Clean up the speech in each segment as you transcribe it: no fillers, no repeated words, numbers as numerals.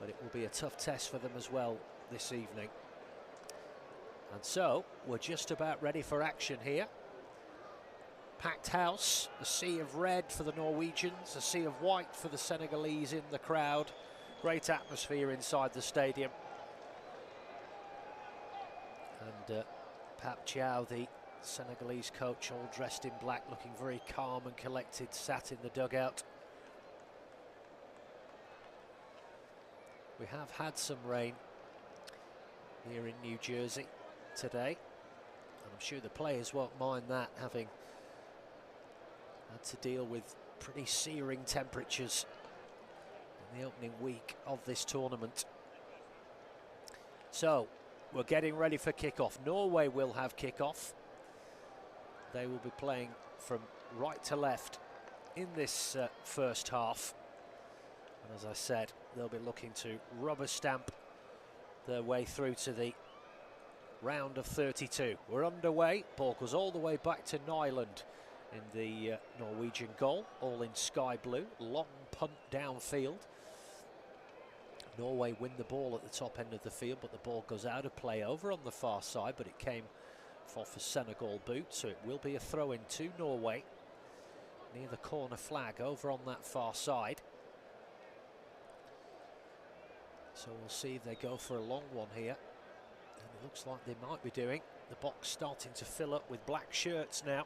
but it will be a tough test for them as well this evening. And so we're just about ready for action here. Packed house, a sea of red for the Norwegians, a sea of white for the Senegalese in the crowd. Great atmosphere inside the stadium. And Pap Chow, the Senegalese coach, all dressed in black, looking very calm and collected, sat in the dugout. We have had some rain here in New Jersey today, and I'm sure the players won't mind that, having had to deal with pretty searing temperatures in the opening week of this tournament. So we're getting ready for kickoff. Norway will have kickoff. They will be playing from right to left in this first half. And as I said, they'll be looking to rubber stamp their way through to the round of 32. We're underway. Ball goes all the way back to Nyland in the Norwegian goal, all in sky blue. Long punt downfield. Norway win the ball at the top end of the field, but the ball goes out of play over on the far side, but it came off a Senegal boot, so it will be a throw-in to Norway near the corner flag over on that far side. So we'll see if they go for a long one here, and it looks like they might be doing. The box starting to fill up with black shirts now.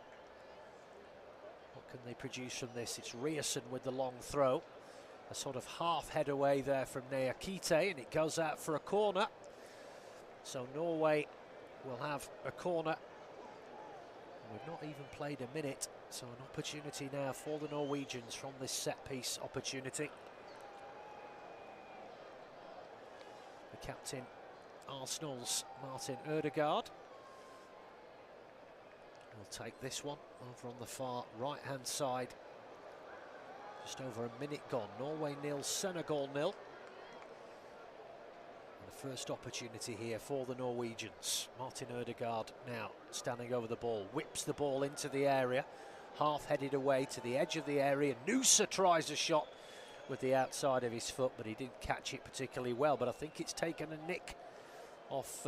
What can they produce from this? It's Ryerson with the long throw. A sort of half head away there from Neakite, and it goes out for a corner. So Norway will have a corner. We've not even played a minute, so an opportunity now for the Norwegians from this set-piece opportunity. The captain, Arsenal's Martin Ødegaard, will take this one over on the far right-hand side. Just over a minute gone. Norway 0, Senegal 0. And the first opportunity here for the Norwegians. Martin Ødegaard now standing over the ball, whips the ball into the area, half-headed away to the edge of the area. Noosa tries a shot with the outside of his foot, but he didn't catch it particularly well. But I think it's taken a nick off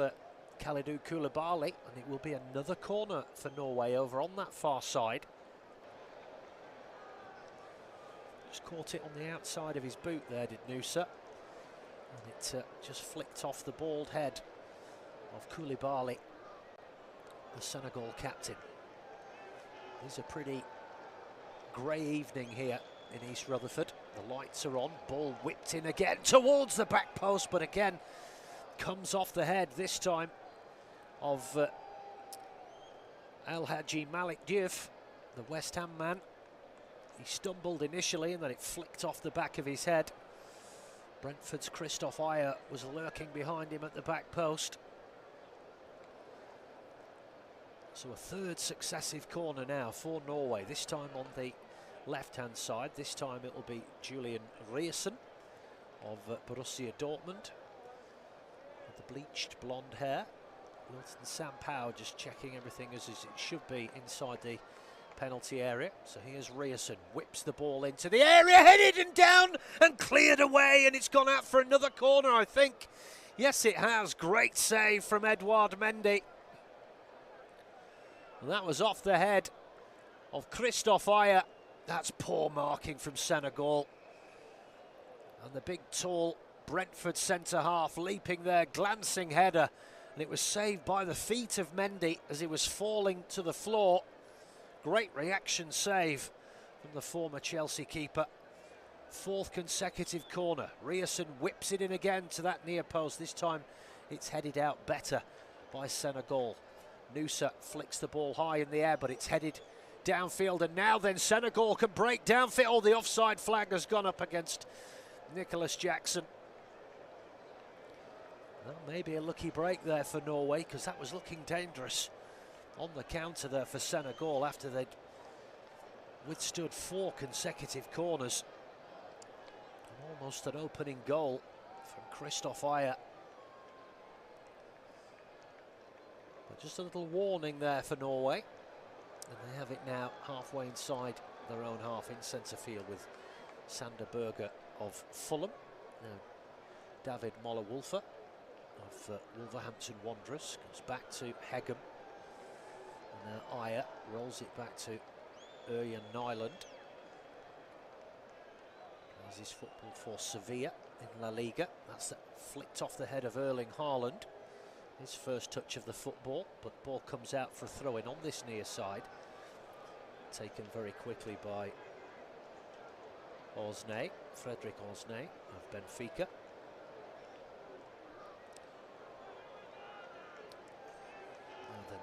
Kalidou Koulibaly, and it will be another corner for Norway over on that far side. Just caught it on the outside of his boot there, did Noosa. And it just flicked off the bald head of Koulibaly, the Senegal captain. It's a pretty grey evening here in East Rutherford. The lights are on, ball whipped in again towards the back post, but again comes off the head, this time of El Hadji Malik Diouf, the West Ham man. He stumbled initially and then it flicked off the back of his head. Brentford's Christophe Ayer was lurking behind him at the back post. So a third successive corner now for Norway, this time on the left-hand side. This time it will be Julian Ryerson of Borussia Dortmund, with the bleached blonde hair. Wilton Sampaio just checking everything as it should be inside the penalty area. So here's Ryerson, whips the ball into the area, headed and down and cleared away, and it's gone out for another corner, I think. Yes, it has. Great save from Edouard Mendy. And that was off the head of Christophe Ayer. That's poor marking from Senegal. And the big, tall Brentford centre-half leaping there, glancing header. And it was saved by the feet of Mendy as he was falling to the floor. Great reaction save from the former Chelsea keeper. Fourth consecutive corner. Ryerson whips it in again to that near post. This time it's headed out better by Senegal. Noosa flicks the ball high in the air, but it's headed downfield, and now then Senegal can break downfield. Oh, the offside flag has gone up against Nicholas Jackson. Well, maybe a lucky break there for Norway, because that was looking dangerous on the counter there for Senegal after they'd withstood 4 consecutive corners. And almost an opening goal from Christophe Ayer. But just a little warning there for Norway. And they have it now halfway inside their own half in centre field with Sander Berge of Fulham. Now, David Moller-Wolfer of Wolverhampton Wanderers. Goes back to Hegem. And now Ayer rolls it back to Urjan Nyland. Plays his football for Sevilla in La Liga. That's flicked off the head of Erling Haaland. His first touch of the football, but the ball comes out for a throw-in on this near side. Taken very quickly by Osnay, Frederick Osnay of Benfica. And then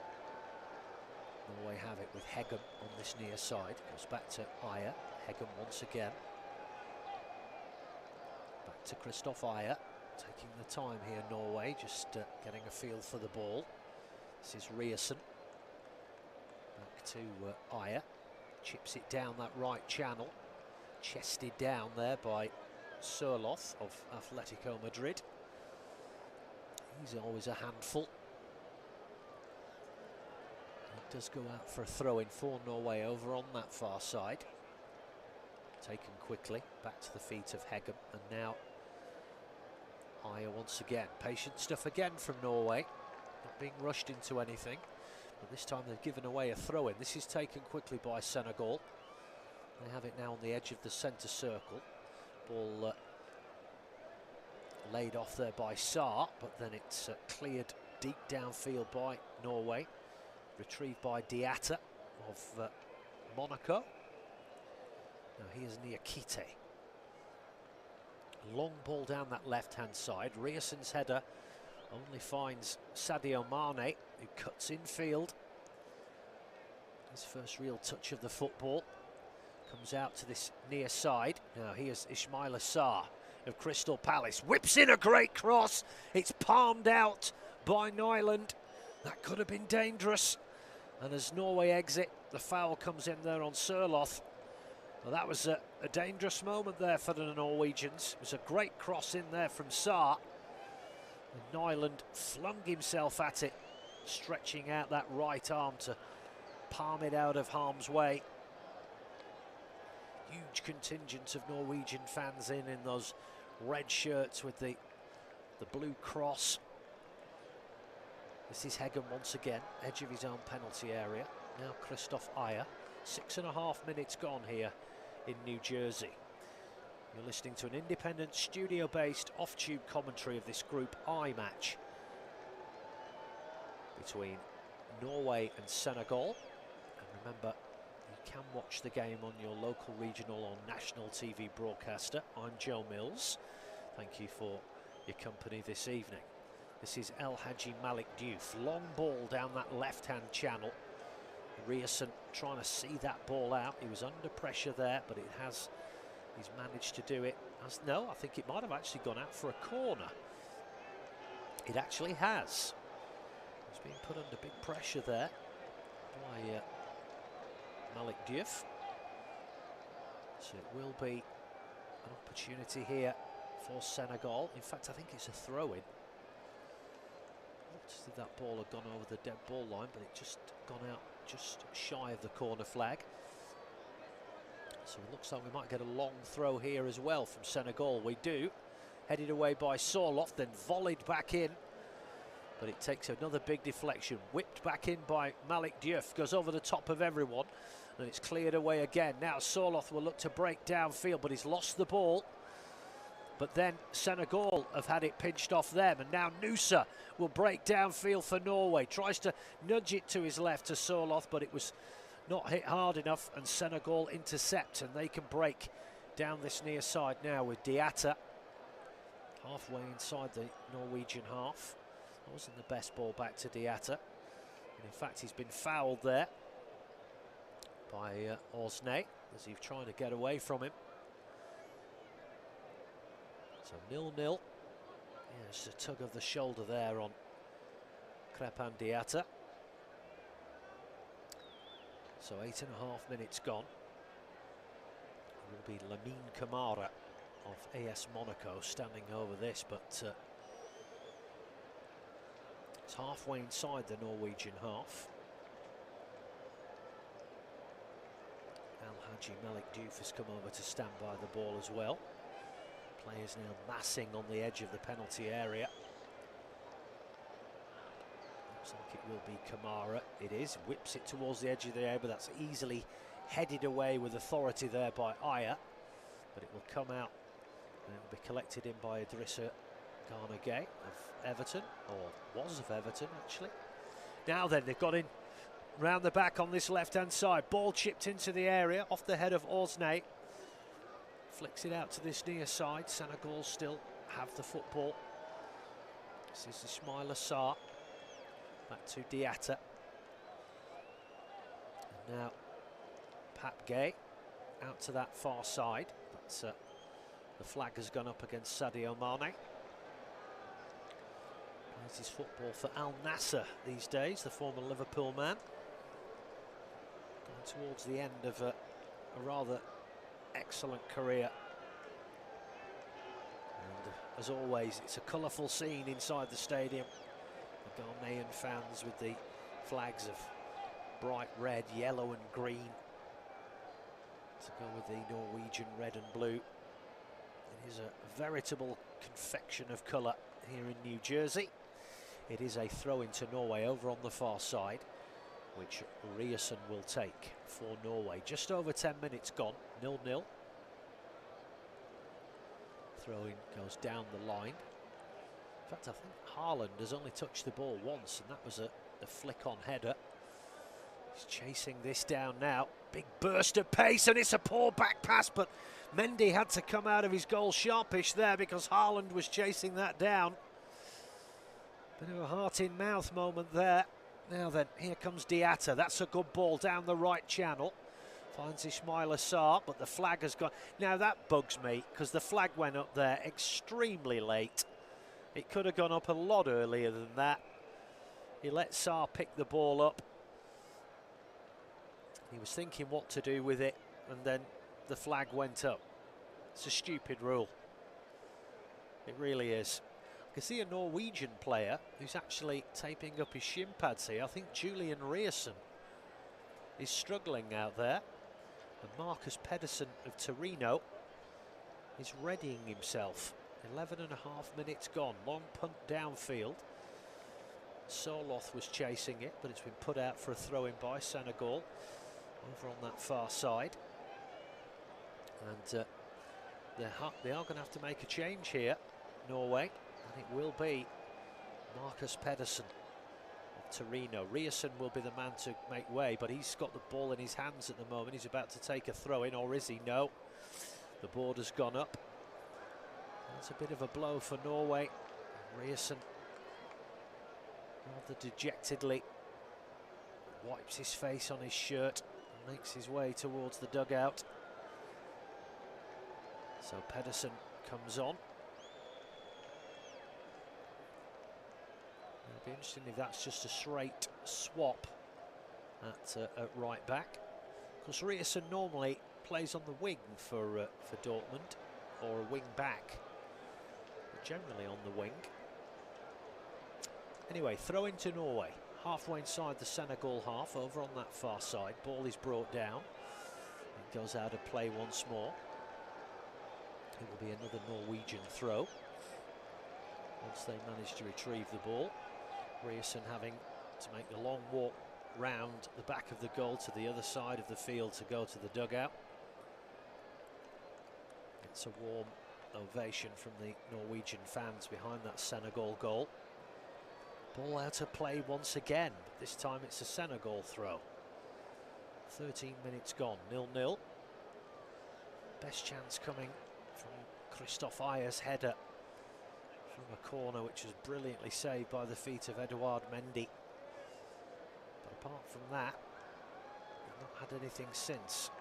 Norway have it with Hegem on this near side. Goes back to Ayer. Hegem once again. Back to Christoph Ayer. Taking the time here, Norway, just getting a feel for the ball. This is Riasen. Back to Ayer. Chips it down that right channel. Chested down there by Sørloth of Atletico Madrid. He's always a handful. It does go out for a throw-in for Norway over on that far side. Taken quickly, back to the feet of Hegem, and now Ayer once again. Patient stuff again from Norway, not being rushed into anything, but this time they've given away a throw-in. This is taken quickly by Senegal. They have it now on the edge of the centre circle. Ball laid off there by Sarr, but then it's cleared deep downfield by Norway. Retrieved by Diatta of Monaco. Now here's Niakite. Long ball down that left-hand side. Riasen's header only finds Sadio Mane, who cuts infield. His first real touch of the football. Comes out to this near side. Now here's Ismaila Sarr of Crystal Palace. Whips in a great cross. It's palmed out by Nyland. That could have been dangerous. And as Norway exit, the foul comes in there on Sørloth. Well, that was a dangerous moment there for the Norwegians. It was a great cross in there from Sarr. And Nyland flung himself at it, stretching out that right arm to palm it out of harm's way. Huge contingent of Norwegian fans in those red shirts with the blue cross. This is Hegem once again, edge of his own penalty area. Now Christoph Ayer. 6.5 minutes gone here in New Jersey. You're listening to an independent, studio-based, off-tube commentary of this Group I match between Norway and Senegal. And remember, you can watch the game on your local, regional or national TV broadcaster. I'm Joe Mills. Thank you for your company this evening. This is El Hadji Malik Diouf. Long ball down that left-hand channel. Riasen trying to see that ball out. He was under pressure there, but he's managed to do it. No, I think it might have actually gone out for a corner. It actually has. He's been put under big pressure there by Malik Diouf. So it will be an opportunity here for Senegal. In fact, I think it's a throw-in. Looked as if that ball had gone over the dead ball line, but it just gone out just shy of the corner flag. So it looks like we might get a long throw here as well from Senegal. We do. Headed away by Sørloth, then volleyed back in. But it takes another big deflection. Whipped back in by Malik Diouf. Goes over the top of everyone. And it's cleared away again. Now Sørloth will look to break downfield, but he's lost the ball. But then Senegal have had it pinched off them, and now Nusa will break downfield for Norway. Tries to nudge it to his left to Sørloth, but it was not hit hard enough, and Senegal intercept, and they can break down this near side now with Diatta. Halfway inside the Norwegian half. That wasn't the best ball back to Diatta. And in fact, he's been fouled there by Osnay, as he's trying to get away from him. So 0-0. Yeah, just a tug of the shoulder there on Crépin Diatta. So 8.5 minutes gone. It will be Lamine Camara of AS Monaco standing over this, but it's halfway inside the Norwegian half. El Hadji Malik Diouf has come over to stand by the ball as well. Players now massing on the edge of the penalty area. Looks like it will be Kamara. It is. Whips it towards the edge of the area, but that's easily headed away with authority there by Aya. But it will come out and it will be collected in by Idrissa Gana Gay of Everton, or was of Everton actually. Now then, they've got in round the back on this left-hand side. Ball chipped into the area off the head of Osnay. Flicks it out to this near side. Senegal still have the football. This is Ismaila Sarr. Back to Diatta. And now Pap Gay out to that far side. But the flag has gone up against Sadio Mane. Plays his football for Al Nassr these days, the former Liverpool man. Going towards the end of a rather excellent career. And as always, it's a colourful scene inside the stadium. The Ghanaian fans with the flags of bright red, yellow and green to go with the Norwegian red and blue. It is a veritable confection of colour here in New Jersey. It is a throw into Norway over on the far side, which Ryerson will take for Norway. Just over 10 minutes gone, 0-0. Throw-in goes down the line. In fact, I think Haaland has only touched the ball once, and that was a flick-on header. He's chasing this down now. Big burst of pace, and it's a poor back pass, but Mendy had to come out of his goal sharpish there because Haaland was chasing that down. Bit of a heart-in-mouth moment there. Now then, here comes Diatta. That's a good ball down the right channel. Finds Ismaila Sarr, but the flag has gone. Now that bugs me, because the flag went up there extremely late. It could have gone up a lot earlier than that. He let Sarr pick the ball up. He was thinking what to do with it, and then the flag went up. It's a stupid rule. It really is. I can see a Norwegian player who's actually taping up his shin pads here. I think Julian Ryerson is struggling out there. And Marcus Pedersen of Torino is readying himself. 11.5 minutes gone. Long punt downfield. Soloth was chasing it, but it's been put out for a throw-in by Senegal over on that far side. And they are going to have to make a change here, Norway. And it will be Marcus Pedersen of Torino. Ryerson will be the man to make way, but he's got the ball in his hands at the moment. He's about to take a throw-in, or is he? No. The board has gone up. That's a bit of a blow for Norway. Ryerson rather dejectedly wipes his face on his shirt and makes his way towards the dugout. So Pedersen comes on. It'll be interesting if that's just a straight swap at right back. Of course, Ryerson normally plays on the wing for Dortmund, or a wing back, but generally on the wing. Anyway, throw into Norway, halfway inside the Senegal half, over on that far side. Ball is brought down. It goes out of play once more. It will be another Norwegian throw once they manage to retrieve the ball. Ryerson having to make the long walk round the back of the goal to the other side of the field to go to the dugout. It's a warm ovation from the Norwegian fans behind that Senegal goal. Ball out of play once again, but this time it's a Senegal throw. 13 minutes gone, 0-0. Best chance coming from Christophe Aya's header from a corner, which was brilliantly saved by the feet of Edouard Mendy. But apart from that, we've not had anything since.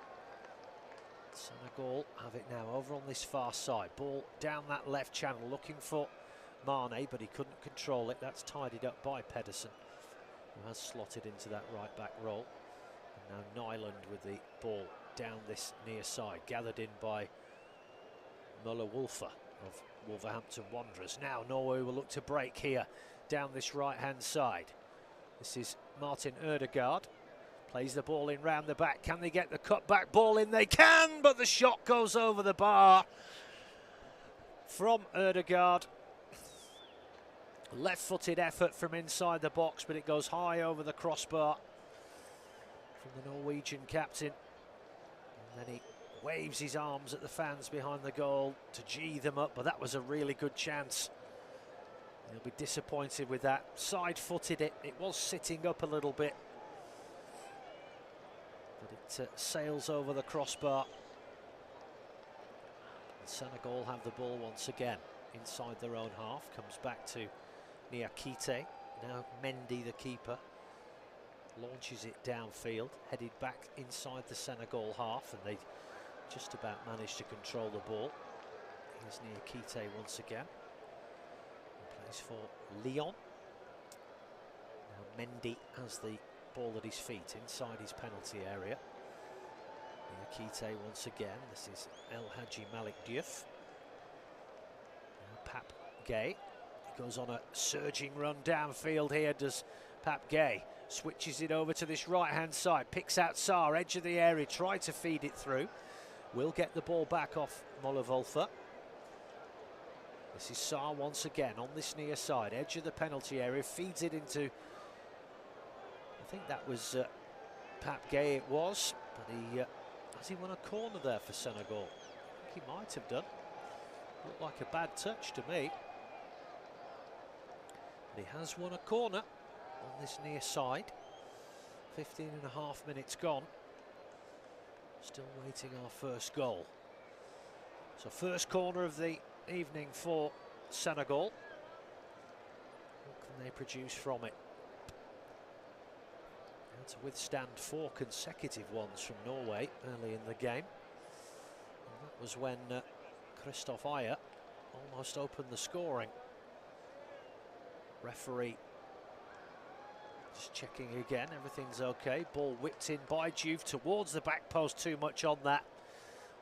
Senegal have it now over on this far side. Ball down that left channel, looking for Mane, but he couldn't control it. That's tidied up by Pedersen, who has slotted into that right back role. And now Nyland with the ball down this near side, gathered in by Muller-Wolfer of Wolverhampton Wanderers. Now Norway will look to break here down this right hand side. This is Martin Ødegaard. Plays the ball in round the back. Can they get the cut back ball in? They can, but the shot goes over the bar. from Ødegaard. Left-footed effort from inside the box, but it goes high over the crossbar from the Norwegian captain. And then he waves his arms at the fans behind the goal to gee them up, but that was a really good chance. He'll be disappointed with that. Side-footed it. It was sitting up a little bit, but it sails over the crossbar. And Senegal have the ball once again inside their own half. Comes back to Niakite. Now Mendy, the keeper, launches it downfield, headed back inside the Senegal half, and they just about managed to control the ball. Here's Niakite once again. He plays for Lyon. Now Mendy has the ball at his feet inside his penalty area. Niakite once again. This is El Hadji Malik Diouf. Now Pape Gueye. He goes on a surging run downfield here, does Pape Gueye. Switches it over to this right-hand side, picks out Sarr, edge of the area, tried to feed it through. Will get the ball back off Molevolfa. This is Sarr once again on this near side, edge of the penalty area, feeds it into, I think that was Pape Gueye it was, but has he won a corner there for Senegal? I think he might have done. Looked like a bad touch to me. But he has won a corner on this near side. 15.5 minutes gone. Still waiting our first goal. So first corner of the evening for Senegal. What can they produce from it? And to withstand 4 consecutive ones from Norway early in the game. And that was when Christophe Ayer almost opened the scoring. Referee just checking again, everything's okay. Ball whipped in by Diouf towards the back post, too much on that.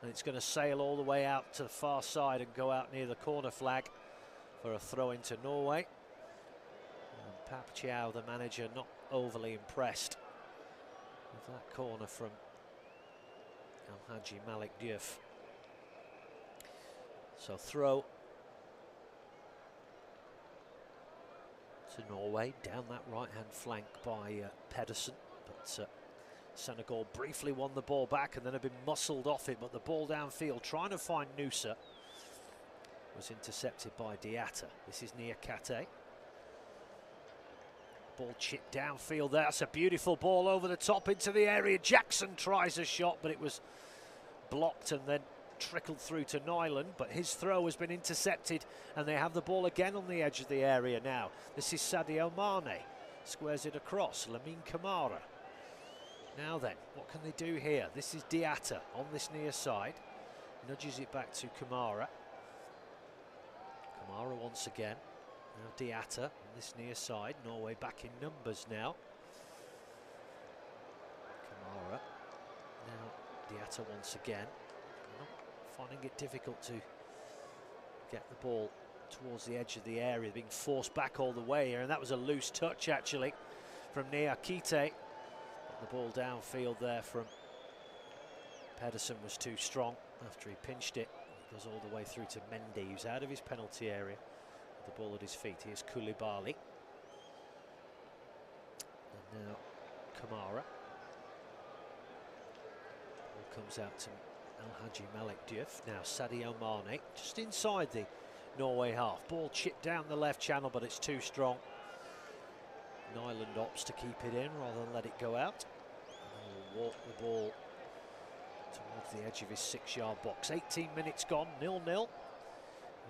And it's going to sail all the way out to the far side and go out near the corner flag for a throw into Norway. And Pape Thiaw, the manager, not overly impressed with that corner from El Hadji Malik Diouf. So throw to Norway down that right-hand flank by Pedersen, but Senegal briefly won the ball back and then have been muscled off it, but the ball downfield trying to find Nusa was intercepted by Diatta. This is Niakate. Ball chipped downfield there. That's a beautiful ball over the top into the area. Jackson tries a shot, but it was blocked and then trickled through to Nyland, but his throw has been intercepted and they have the ball again on the edge of the area now. This is Sadio Mane, squares it across, Lamine Camara. Now then, what can they do here? This is Diatta on this near side, nudges it back to Camara. Camara once again, now Diatta on this near side, Norway back in numbers now. Camara, now Diatta once again. Finding it difficult to get the ball towards the edge of the area, being forced back all the way here, and that was a loose touch actually from Niakite. The ball downfield there from Pedersen was too strong after he pinched it. It goes all the way through to Mendy, who's out of his penalty area with the ball at his feet. Here's Koulibaly. And now Camara. Ball comes out to El Hadji Malik Diouf. Now Sadio Mane just inside the Norway half. Ball chipped down the left channel, but it's too strong. Nyland opts to keep it in rather than let it go out. And he'll walk the ball towards the edge of his 6-yard box. 18 minutes gone, 0-0. You're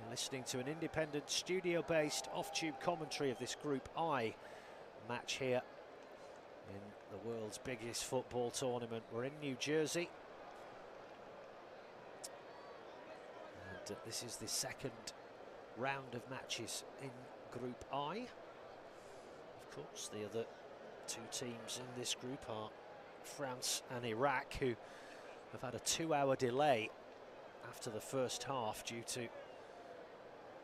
listening to an independent studio-based off-tube commentary of this Group I match here in the world's biggest football tournament. We're in New Jersey. And this is the second round of matches in Group I. Of course, the other 2 teams in this group are France and Iraq, who have had a 2-hour delay after the first half due to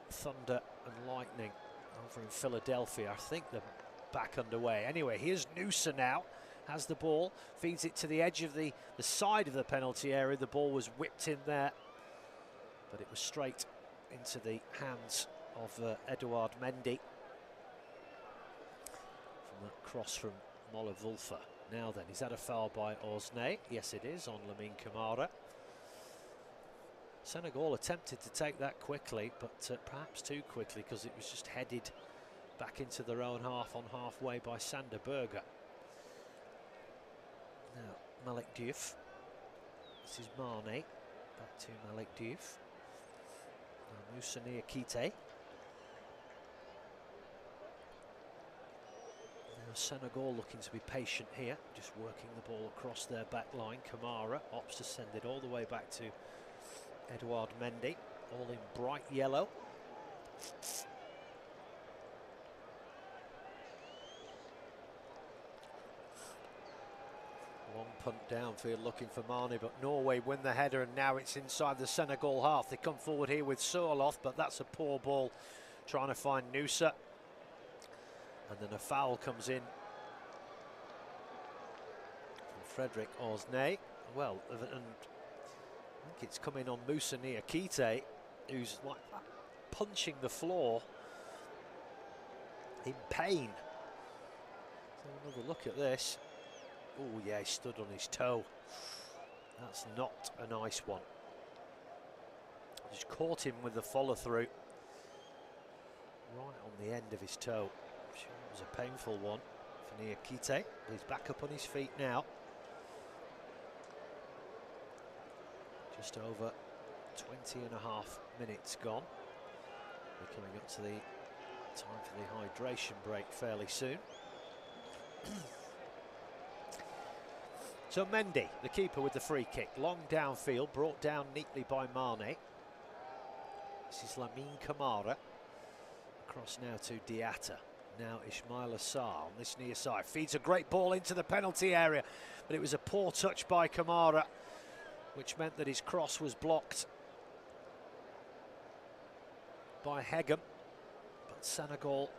thunder and lightning over in Philadelphia. I think they're back underway. Anyway, here's Nusa now, has the ball, feeds it to the edge of the side of the penalty area. The ball was whipped in there, but it was straight into the hands of Edouard Mendy from that cross from Mola-Vulfa. Now then, is that a foul by Osnay? Yes, it is, on Lamine Camara. Senegal attempted to take that quickly, but perhaps too quickly, because it was just headed back into their own half on halfway by Sander Berge. Now, Malik Diouf. This is Mane. Back to Malik Diouf. Now Moussa Niakhaté. Now Senegal looking to be patient here, just working the ball across their back line. Kamara opts to send it all the way back to Edouard Mendy, all in bright yellow. Long punt downfield looking for Mane, but Norway win the header, and now it's inside the Senegal half. They come forward here with Sorloth, but that's a poor ball trying to find Nusa. And then a foul comes in from Frederick Osnay. Well, and I think it's coming on Moussa Niakhaté, who's like punching the floor in pain. So another look at this. Oh yeah, he stood on his toe. That's not a nice one. Just caught him with the follow through right on the end of his toe. Sure, it was a painful one for Niakhaté. He's back up on his feet now. Just over 20 and a half minutes gone. We're coming up to the time for the hydration break fairly soon. So Mendy, the keeper, with the free kick. Long downfield, brought down neatly by Mane. This is Lamine Camara. Across now to Diatta. Now Ismail Assar on this near side. Feeds a great ball into the penalty area, but it was a poor touch by Camara, which meant that his cross was blocked by Hegem. But Senegal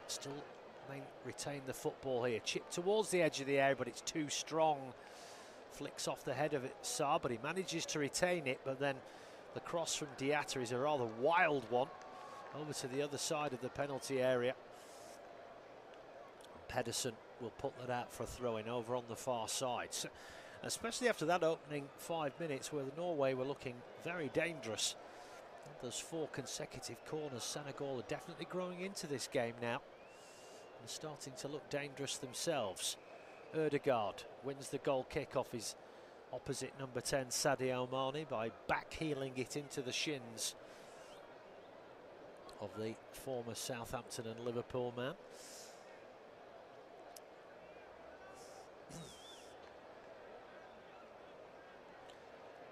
still may retain the football here. Chip towards the edge of the area, but it's too strong. Flicks off the head of it, Sarr, but he manages to retain it. But then the cross from Diatta is a rather wild one over to the other side of the penalty area. Pedersen will put that out for a throw-in over on the far side. So, especially after that opening 5 minutes where the Norway were looking very dangerous. Those 4 consecutive corners, Senegal are definitely growing into this game now. And starting to look dangerous themselves. Ødegaard wins the goal kick off his opposite number 10 Sadio Mane by back-heeling it into the shins of the former Southampton and Liverpool man.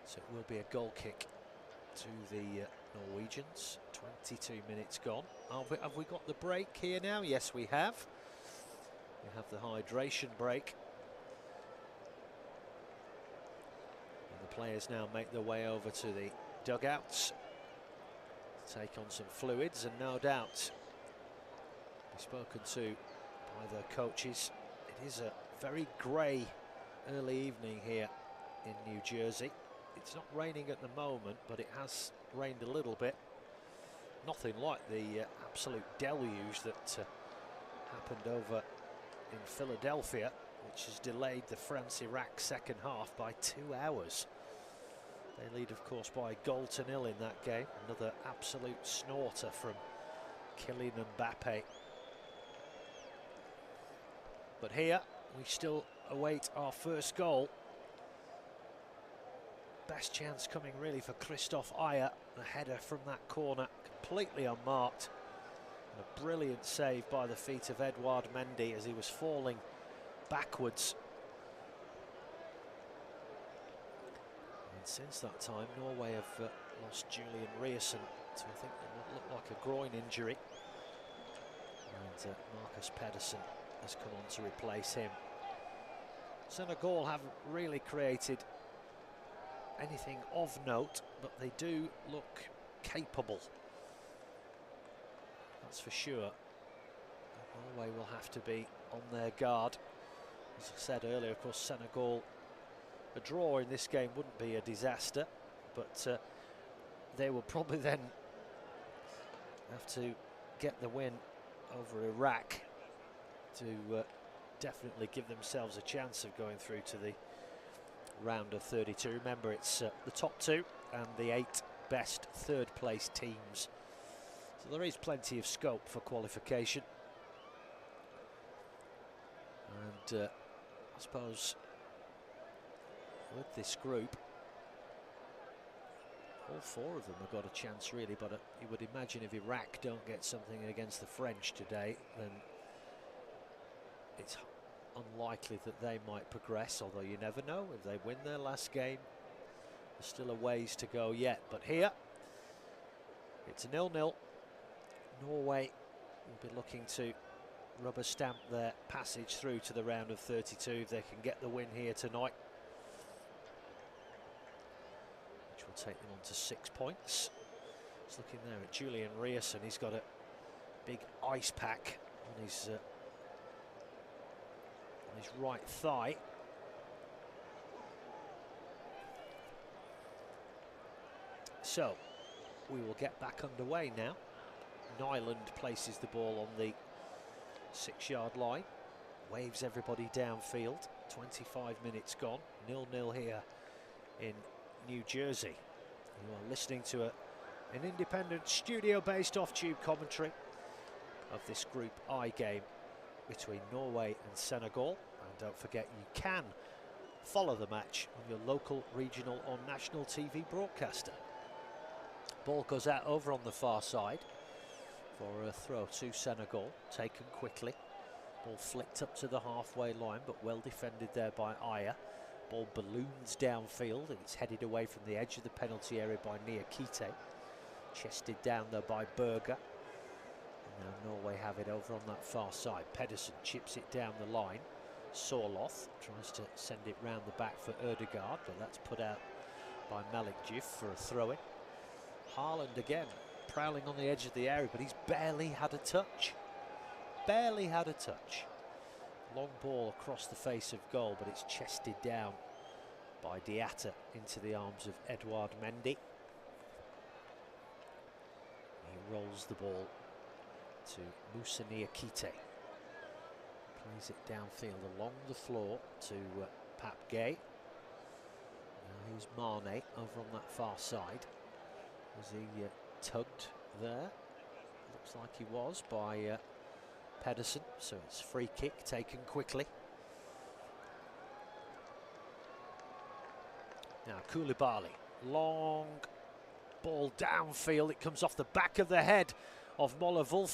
So it will be a goal kick to the Norwegians. 22 minutes gone. Have we got the break here now? Yes, we have. We have the hydration break. And the players now make their way over to the dugouts, take on some fluids, and no doubt be spoken to by the coaches. It is a very grey early evening here in New Jersey. It's not raining at the moment, but it has rained a little bit. Nothing like the absolute deluge that happened over in Philadelphia, which has delayed the France-Iraq second half by 2 hours. They lead, of course, by a goal to nil in that game. Another absolute snorter from Kylian Mbappe. But here, we still await our first goal. Best chance coming really for Christophe Ayer. The header from that corner, completely unmarked. And a brilliant save by the feet of Edouard Mendy as he was falling backwards. And since that time, Norway have lost Julian Reierson to, I think, what looked like a groin injury. And Marcus Pedersen has come on to replace him. Senegal haven't really created anything of note, but they do look capable. That's for sure. Norway will have to be on their guard. As I said earlier, of course, Senegal, a draw in this game wouldn't be a disaster, but they will probably then have to get the win over Iraq to definitely give themselves a chance of going through to the round of 32. Remember, it's the top 2 and the 8 best third place teams, so there is plenty of scope for qualification. And I suppose with this group, all 4 of them have got a chance really, but you would imagine if Iraq don't get something against the French today, then it's unlikely that they might progress, although you never know. If they win their last game, there's still a ways to go yet. But here, it's a 0-0. Norway will be looking to rubber stamp their passage through to the round of 32 if they can get the win here tonight, which will take them on to 6 points. Just looking there at Julian Rierson, he's got a big ice pack on his right thigh. So we will get back underway now. Nyland places the ball on the 6-yard line, waves everybody downfield. 25 minutes gone, 0-0 here in New Jersey. You are listening to an independent studio-based off-tube commentary of this Group I game between Norway and Senegal. And don't forget, you can follow the match on your local, regional or national TV broadcaster. Ball goes out over on the far side for a throw to Senegal, taken quickly. Ball flicked up to the halfway line, but well defended there by Aya. Ball balloons downfield and it's headed away from the edge of the penalty area by Niakite. Chested down there by Berger. Now Norway have it over on that far side. Pedersen chips it down the line. Sorloth tries to send it round the back for Ødegaard, but that's put out by Malik Jif for a throw-in. Haaland again, prowling on the edge of the area, but he's barely had a touch. Barely had a touch. Long ball across the face of goal, but it's chested down by Diatta into the arms of Edouard Mendy. He rolls the ball to Moussa Niakite. Plays it downfield along the floor to Pap Gay. Now here's Mane over on that far side. Was he tugged there? Looks like he was by Pedersen, so it's free kick taken quickly. Now Koulibaly, long ball downfield, it comes off the back of the head of Moller Wolf.